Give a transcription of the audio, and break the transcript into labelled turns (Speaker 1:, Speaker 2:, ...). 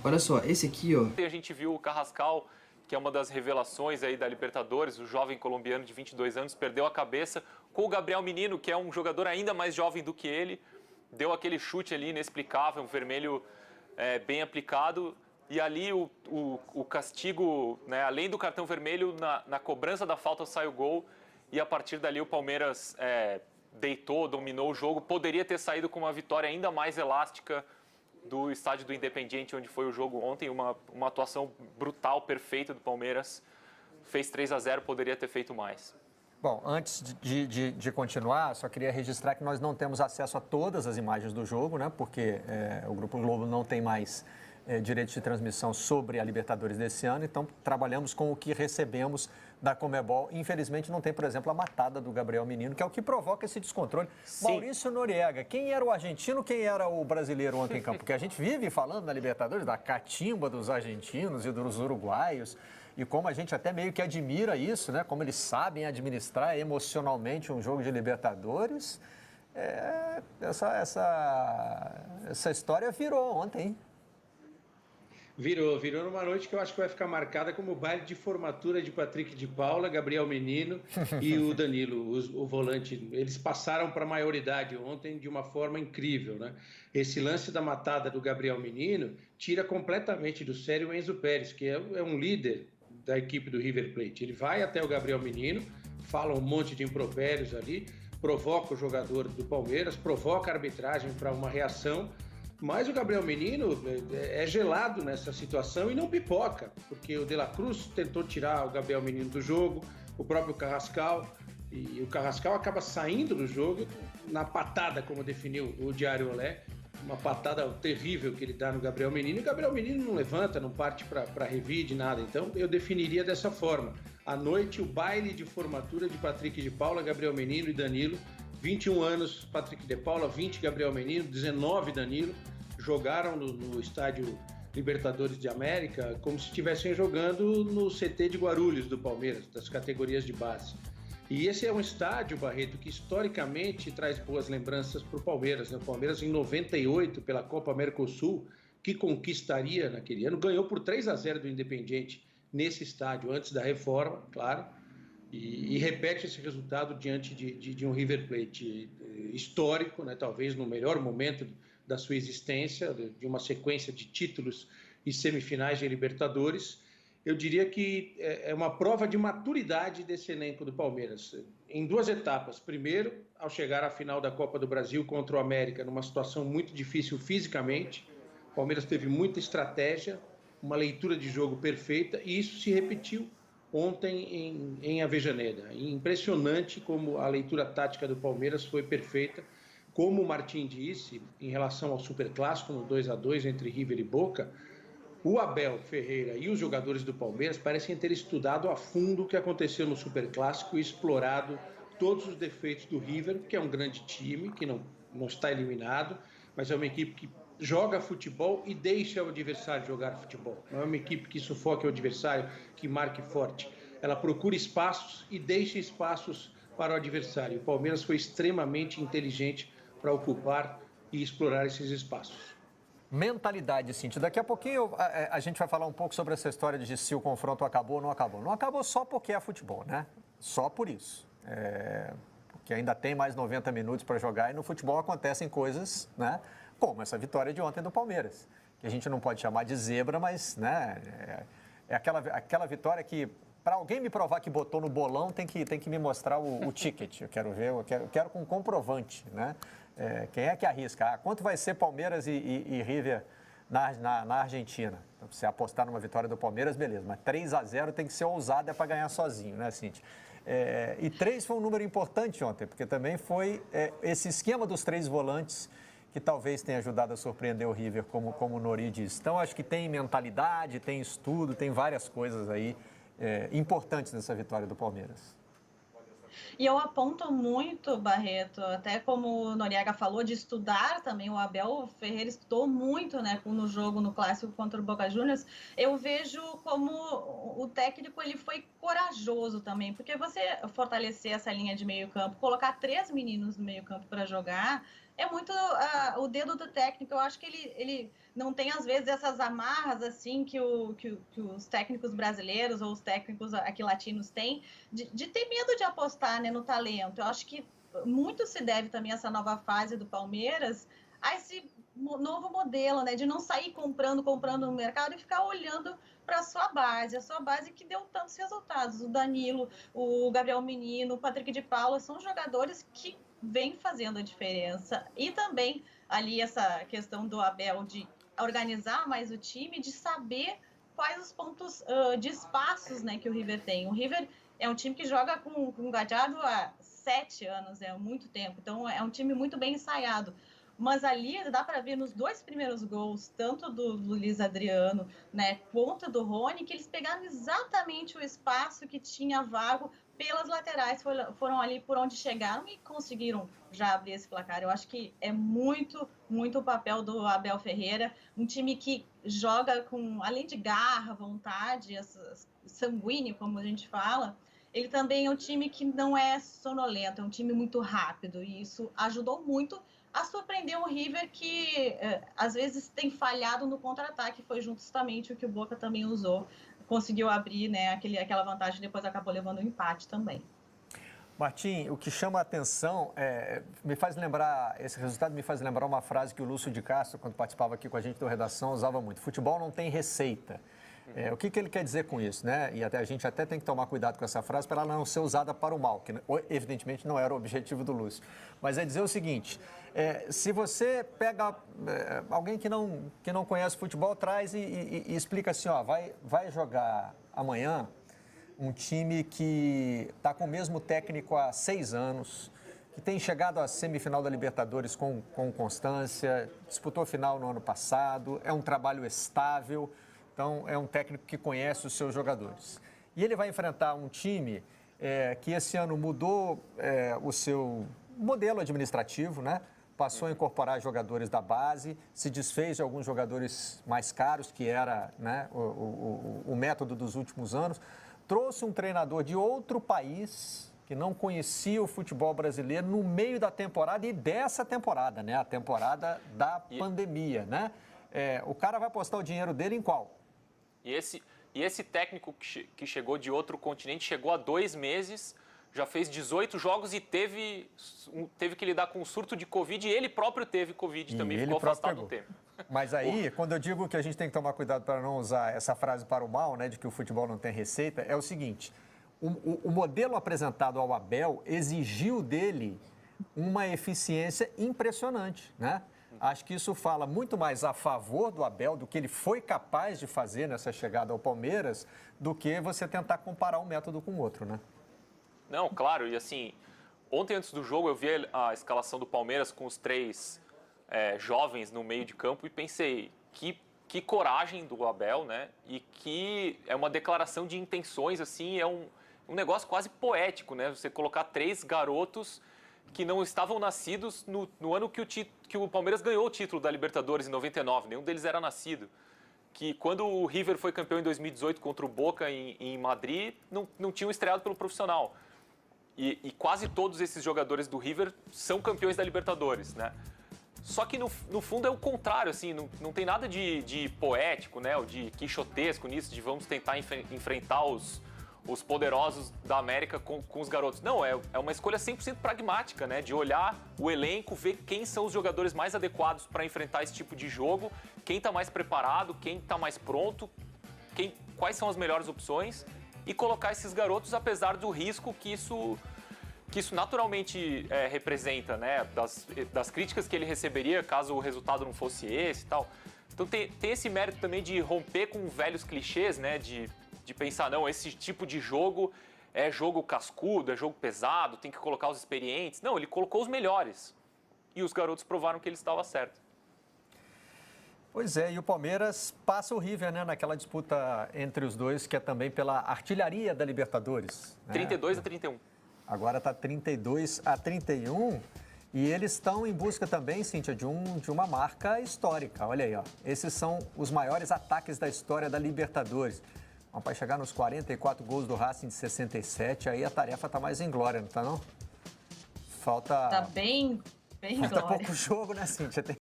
Speaker 1: Olha só, esse aqui, ó.
Speaker 2: A gente viu o Carrascal, que é uma das revelações aí da Libertadores, o jovem colombiano de 22 anos, perdeu a cabeça com o Gabriel Menino, que é um jogador ainda mais jovem do que ele, deu aquele chute ali inexplicável, um vermelho bem aplicado, e ali o castigo, né, além do cartão vermelho, na cobrança da falta sai o gol, e a partir dali o Palmeiras deitou, dominou o jogo, poderia ter saído com uma vitória ainda mais elástica do estádio do Independiente, onde foi o jogo ontem, uma atuação brutal, perfeita do Palmeiras, fez 3-0, poderia ter feito mais.
Speaker 3: Bom, antes de continuar, só queria registrar que nós não temos acesso a todas as imagens do jogo, né? Porque o Grupo Globo não tem mais direitos de transmissão sobre a Libertadores desse ano, então trabalhamos com o que recebemos da Conmebol. Infelizmente não tem, por exemplo, a matada do Gabriel Menino, que é o que provoca esse descontrole. Sim. Maurício Noriega, quem era o argentino, quem era o brasileiro ontem em campo? Porque a gente vive falando na Libertadores da catimba dos argentinos e dos uruguaios, e como a gente até meio que admira isso, né? Como eles sabem administrar emocionalmente um jogo de Libertadores. Essa história virou ontem, hein?
Speaker 4: Virou numa noite que eu acho que vai ficar marcada como o baile de formatura de Patrick de Paula, Gabriel Menino e o Danilo, o volante. Eles passaram para a maioridade ontem de uma forma incrível, né? Esse lance da matada do Gabriel Menino tira completamente do sério o Enzo Pérez, que é um líder da equipe do River Plate. Ele vai até o Gabriel Menino, fala um monte de impropérios ali, provoca o jogador do Palmeiras, provoca a arbitragem para uma reação. Mas o Gabriel Menino é gelado nessa situação e não pipoca, porque o De La Cruz tentou tirar o Gabriel Menino do jogo, o próprio Carrascal, e o Carrascal acaba saindo do jogo na patada, como definiu o Diário Olé, uma patada terrível que ele dá no Gabriel Menino, e o Gabriel Menino não levanta, não parte para revide, nada. Então eu definiria dessa forma. À noite, o baile de formatura de Patrick de Paula, Gabriel Menino e Danilo. 21 anos, Patrick de Paula, 20 Gabriel Menino, 19 Danilo, jogaram no estádio Libertadores de América como se estivessem jogando no CT de Guarulhos do Palmeiras, das categorias de base. E esse é um estádio, Barreto, que historicamente traz boas lembranças para o Palmeiras, né? O Palmeiras, em 98, pela Copa Mercosul, que conquistaria naquele ano, ganhou por 3-0 do Independiente nesse estádio, antes da reforma, claro. E repete esse resultado diante de um River Plate histórico, né? Talvez no melhor momento da sua existência, de uma sequência de títulos e semifinais de Libertadores. Eu diria que é uma prova de maturidade desse elenco do Palmeiras, em duas etapas. Primeiro, ao chegar à final da Copa do Brasil contra o América, numa situação muito difícil fisicamente, o Palmeiras teve muita estratégia, uma leitura de jogo perfeita, e isso se repetiu ontem em Avejaneda. Impressionante como a leitura tática do Palmeiras foi perfeita. Como o Martim disse, em relação ao Superclássico, no 2-2 entre River e Boca, o Abel Ferreira e os jogadores do Palmeiras parecem ter estudado a fundo o que aconteceu no Superclássico e explorado todos os defeitos do River, que é um grande time, que não está eliminado, mas é uma equipe que joga futebol e deixa o adversário jogar futebol. Não é uma equipe que sufoque o adversário, que marque forte. Ela procura espaços e deixa espaços para o adversário. O Palmeiras foi extremamente inteligente para ocupar e explorar esses espaços.
Speaker 3: Mentalidade, Cíntia. Daqui a pouquinho a gente vai falar um pouco sobre essa história de se o confronto acabou ou não acabou. Não acabou só porque é futebol, né? Só por isso. Porque ainda tem mais 90 minutos para jogar e no futebol acontecem coisas, né? Como essa vitória de ontem do Palmeiras, que a gente não pode chamar de zebra, mas, né, é aquela vitória que, para alguém me provar que botou no bolão, tem que me mostrar o ticket. Eu quero ver, eu quero com comprovante, né? Quem é que arrisca? Quanto vai ser Palmeiras e River na Argentina? Então, se apostar numa vitória do Palmeiras, beleza, mas 3-0 tem que ser ousado para ganhar sozinho, né, Cíntia? E 3 foi um número importante ontem, porque também foi esse esquema dos 3 volantes que talvez tenha ajudado a surpreender o River, como o Nori disse. Então, acho que tem mentalidade, tem estudo, tem várias coisas aí importantes nessa vitória do Palmeiras.
Speaker 5: E eu aponto muito, Barreto, até como o Noriega falou, de estudar também. O Abel Ferreira estudou muito, né, no jogo, no clássico contra o Boca Juniors. Eu vejo como o técnico ele foi corajoso também, porque você fortalecer essa linha de meio campo, colocar 3 meninos no meio campo para jogar, é muito o dedo do técnico. Eu acho que ele não tem, às vezes, essas amarras assim que os técnicos brasileiros ou os técnicos aqui latinos têm, de ter medo de apostar, né, no talento. Eu acho que muito se deve também a essa nova fase do Palmeiras, a esse novo modelo, né, de não sair comprando no mercado e ficar olhando para a sua base que deu tantos resultados. O Danilo, o Gabriel Menino, o Patrick de Paula são jogadores que vêm fazendo a diferença. E também ali essa questão do Abel de organizar mais o time, de saber quais os pontos de espaços, né, que o River tem. O River é um time que joga com o Gallardo há 7 anos, é muito tempo. Então é um time muito bem ensaiado. Mas ali dá para ver nos 2 primeiros gols, tanto do Luiz Adriano, né, quanto do Rony, que eles pegaram exatamente o espaço que tinha vago pelas laterais, foram ali por onde chegaram e conseguiram já abrir esse placar. Eu acho que é muito, muito o papel do Abel Ferreira, um time que joga com, além de garra, vontade, sanguíneo, como a gente fala, ele também é um time que não é sonolento, é um time muito rápido, e isso ajudou muito a surpreender o River, que às vezes tem falhado no contra-ataque. Foi justamente o que o Boca também usou, conseguiu abrir, né, aquela vantagem, depois acabou levando um empate também.
Speaker 3: Martim, o que chama a atenção, esse resultado me faz lembrar uma frase que o Lúcio de Castro, quando participava aqui com a gente da redação, usava muito: futebol não tem receita. O que ele quer dizer com isso, né? E a gente até tem que tomar cuidado com essa frase para ela não ser usada para o mal, que evidentemente não era o objetivo do Lúcio. Mas é dizer o seguinte: se você pega alguém que não conhece futebol, traz e explica assim, ó, vai jogar amanhã um time que está com o mesmo técnico há 6 anos, que tem chegado à semifinal da Libertadores com constância, disputou a final no ano passado, é um trabalho estável. Então, é um técnico que conhece os seus jogadores. E ele vai enfrentar um time que esse ano mudou o seu modelo administrativo, né? Passou a incorporar jogadores da base, se desfez de alguns jogadores mais caros, que era, né, o método dos últimos anos. Trouxe um treinador de outro país, que não conhecia o futebol brasileiro, no meio da temporada e dessa temporada, né? A temporada da pandemia, né? O cara vai apostar o dinheiro dele em qual?
Speaker 2: E esse técnico que chegou de outro continente, chegou há 2 meses, já fez 18 jogos e teve que lidar com um surto de Covid, e ele próprio teve Covid também, ficou afastado do tempo.
Speaker 3: Mas aí, quando eu digo que a gente tem que tomar cuidado para não usar essa frase para o mal, né, de que o futebol não tem receita, é o seguinte: o modelo apresentado ao Abel exigiu dele uma eficiência impressionante, né? Acho que isso fala muito mais a favor do Abel, do que ele foi capaz de fazer nessa chegada ao Palmeiras, do que você tentar comparar um método com o outro, né?
Speaker 2: Não, claro, e assim, ontem antes do jogo eu vi a escalação do Palmeiras com os 3 jovens no meio de campo e pensei, que coragem do Abel, né? E que é uma declaração de intenções, assim, é um negócio quase poético, né? Você colocar 3 garotos que não estavam nascidos no ano que o Palmeiras ganhou o título da Libertadores, em 99. Nenhum deles era nascido. Que quando o River foi campeão em 2018 contra o Boca em Madrid, não tinham estreado pelo profissional. E quase todos esses jogadores do River são campeões da Libertadores, né? Só que no fundo é o contrário, assim, não tem nada de poético, né? Ou de quixotesco nisso, de vamos tentar enfrentar os poderosos da América com os garotos. Não, é uma escolha 100% pragmática, né? De olhar o elenco, ver quem são os jogadores mais adequados para enfrentar esse tipo de jogo, quem está mais preparado, quem está mais pronto, quais são as melhores opções, e colocar esses garotos, apesar do risco que isso naturalmente representa, né? Das críticas que ele receberia caso o resultado não fosse esse e tal. Então tem esse mérito também de romper com velhos clichês, né? De pensar, não, esse tipo de jogo é jogo cascudo, é jogo pesado, tem que colocar os experientes. Não, ele colocou os melhores. E os garotos provaram que ele estava certo.
Speaker 3: Pois é, e o Palmeiras passa o River, né, naquela disputa entre os dois, que é também pela artilharia da Libertadores.
Speaker 2: 32-31.
Speaker 3: Agora está 32-31. E eles estão em busca também, Cíntia, de uma marca histórica. Olha aí, ó. Esses são os maiores ataques da história da Libertadores. Para chegar nos 44 gols do Racing de 67, aí a tarefa está mais inglória, não está não? Falta...
Speaker 5: Tá bem Fé em
Speaker 3: Falta
Speaker 5: glória.
Speaker 3: pouco jogo, né, Cíntia? Tem